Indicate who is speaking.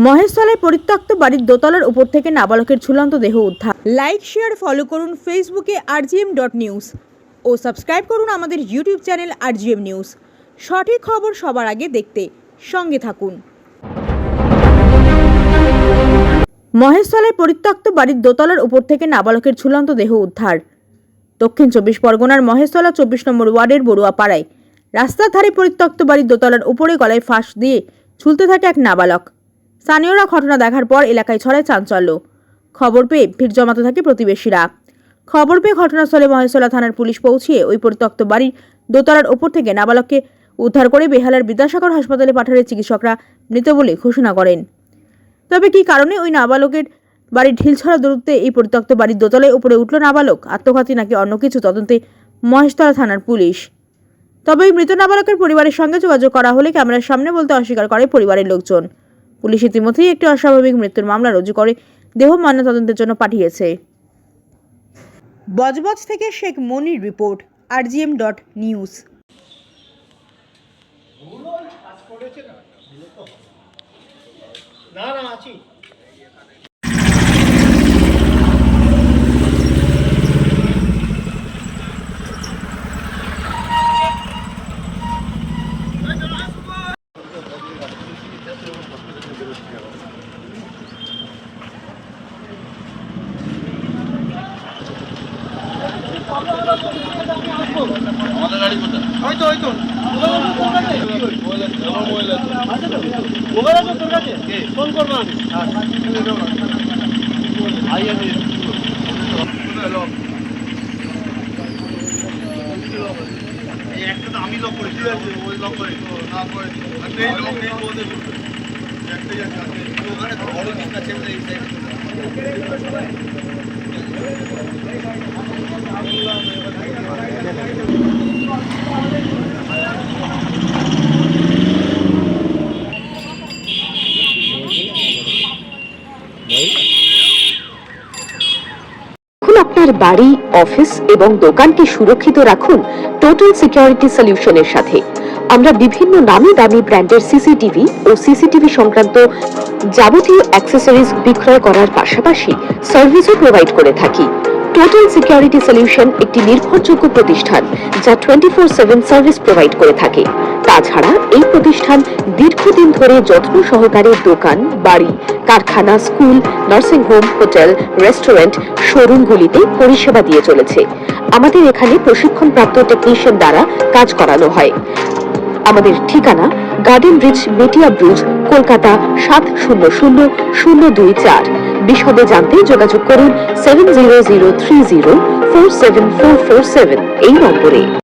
Speaker 1: মহেশতলায় পরিত্যক্ত বাড়ির দোতলার উপর থেকে নাবালকের ঝুলন্ত দেহ উদ্ধার। লাইক, শেয়ার, ফলো করুন ফেসবুকে rgm.news ও সাবস্ক্রাইব করুন আমাদের ইউটিউব চ্যানেল rgm নিউজ। সঠিক খবর সবার আগে দেখতে সঙ্গে থাকুন। মহেশতলায় পরিত্যক্ত বাড়ির দোতলার উপর থেকে নাবালকের ঝুলন্ত দেহ উদ্ধার। দক্ষিণ 24 পরগনার মহেশতলা 24 নম্বর ওয়ার্ডের বড়ুয়াপাড়ায় রাস্তার ধারে পরিত্যক্ত বাড়ির দোতলার উপরে গলায় ফাঁস দিয়ে ঝুলতে থাকে এক নাবালক। স্থানীয়রা ঘটনা দেখার পর এলাকায় ছড়ায় চাঞ্চল্য। খবর পেয়ে ভিড় জমাতে থাকে প্রতিবেশীরা। খবর পেয়ে ঘটনাস্থলে মহেশতলা থানার পুলিশ পৌঁছিয়ে ওই পরিত্যক্ত বাড়ির দোতলার ওপর থেকে নাবালককে উদ্ধার করে বেহালার বিদ্যাসাগর হাসপাতালে পাঠালে চিকিৎসকরা মৃত বলে ঘোষণা করেন। তবে কী কারণে ওই নাবালকের বাড়ির ঢিলছড়া দূরত্বে এই পরিত্যক্ত বাড়ির দোতলায় উপরে উঠল নাবালক? আত্মঘাতী নাকি অন্য কিছু, তদন্তে মহেশতলা থানার পুলিশ। তবে এই মৃত নাবালকের পরিবারের সঙ্গে যোগাযোগ করা হলে ক্যামেরার সামনে বলতে অস্বীকার করে পরিবারের লোকজন। পুলিশ ইতিমধ্যেই একটি অস্বাভাবিক মৃত্যুর মামলা রুজু করে দেহ ময়নাতদন্তের জন্য পাঠিয়েছে। বজবজ থেকে শেখ মনির রিপোর্ট, rgm.news।
Speaker 2: না না আছি। আমাদের গাড়ি কোথায়? হয়তো হয়তো মোবাইল আছে তোর কাছে? ফোন করবো আমি। একটা তো আমি লক করেছি, ওই লক করে না করে লক নেই ওদের একটাই আছে ওখানে বড় কিছু আছে এই সাইড।
Speaker 3: আপনার বাড়ি, অফিস এবং দোকানকে সুরক্ষিত রাখুন টোটাল সিকিউরিটি সলিউশনের সাথে। আমরা বিভিন্ন নামি দামি ব্র্যান্ডের সিসিটিভি ও সিসিটিভি সংক্রান্ত যাবতীয় অ্যাক্সেসরিজ বিক্রয় করার পাশাপাশি সার্ভিসও প্রোভাইড করে থাকি। টোটাল সিকিউরিটি সলিউশন একটি নির্ভরযোগ্য প্রতিষ্ঠান যা 24/7 সার্ভিস প্রোভাইড করে থাকে। তাছাড়া এই প্রতিষ্ঠান দীর্ঘদিন ধরে যত্ন সহকারে দোকান, বাড়ি, কারখানা, school, nursing home, hotel, restaurant, শোরুমগুলিতে পরিষেবা দিয়ে চলেছে। আমাদের এখানে প্রশিক্ষণপ্রাপ্ত টেকনিশিয়ান দ্বারা কাজ করানো হয়। আমাদের ঠিকানা গার্ডেন রিচ, মেটিয়া ব্রুজ, কলকাতা 700024। বিশদে জানতে যোগাযোগ করুন 7003047447 এই নম্বরে।